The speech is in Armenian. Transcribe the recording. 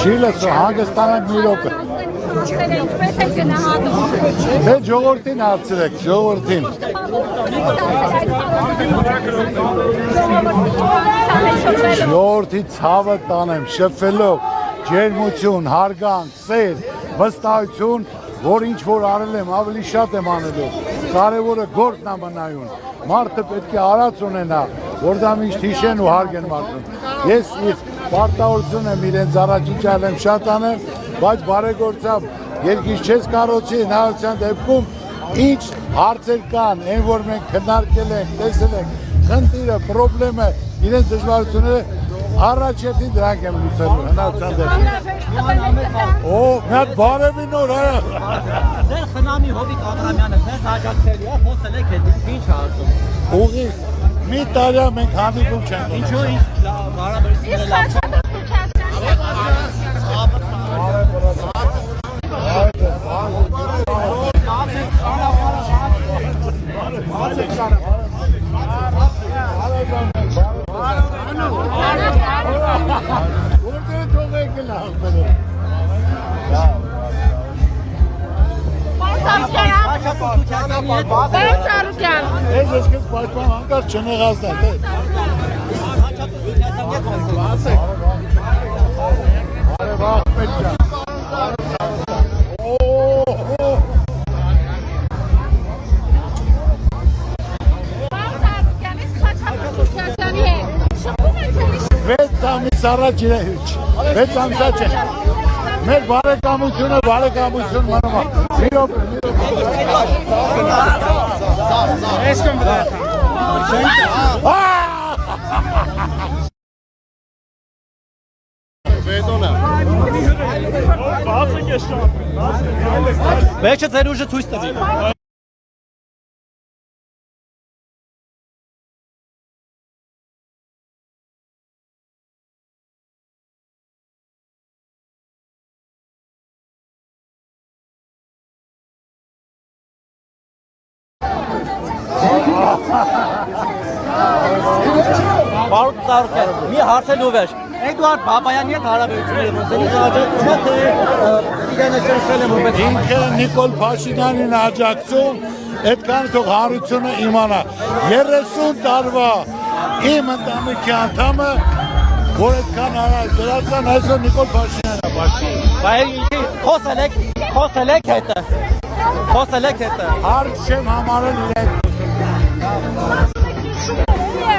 Չիլսը հանգստանանք մի րոպե։ Դե ժողովրդին հարցրեք, ժողովրդին։ Ժողովրդի ցավը տանեմ, շփվելով, ջերմություն, հարգանք, սեր, վստահություն, որ ինչ որ արել եմ, ավելի շատ եմ անելու։ Կարևորը գործն է մնայուն։ Մարդը պետք է արած ունենա, որ դա միշտ հիշեն ու հարգեն մարդուն։ Ես իր պարտավորություն եմ իրենց առաջիճալ եմ շատ անեմ, բայց բարեգործությամբ երկիշ չես կարոցի հնարության դեպքում ինչ հարցեր կան, այն որ մենք քննարկել ենք, տեսել ենք, խնդիրը, պրոբլեմը, իրենց դժվարությունները առաջ ետին դրանք եմ լուծելու հնարության դեպքում։ Օ, մի հատ բարևի նոր, հա։ Ձեր խնամի Հովիկ Աբրամյանը ձեզ աջակցելի է, խոսել եք հետ, ինչ ասում։ Ուղիղ, մի տարի մենք հանդիպում չենք։ Ինչու ինչ հարաբերությունները լավ չեն։ Ես ես պաշտպան հանկարծ չնեղացնեմ, դե։ Արև Ախմեդ ջան։ Վեց ամիս առաջ իրեհիչ, վեց ամսա չէ, մեր բարեկամությունը մնում է, մի ռոպե, Վերջը ձեր ուժը ցույց տվի։ Բարոյ Ծառուկյան, մի հարցել ու վերջ։ Էդուարդ Բաբայանի հետ հարաբերությունները ոնց են աջակցում, թե իրենը շնչել են որպես ինքը Նիկոլ Փաշինյանին աջակցում, այդքան թող հանրությունը իմանա։ 30 տարվա իմ ընտանիքի անդամը, որ այդքան արած դրացան, այսօր Նիկոլ Փաշինյանն է պաշտպանում։ Բայց խոսել եք հետը։ Հարց չեմ համարել իրեն։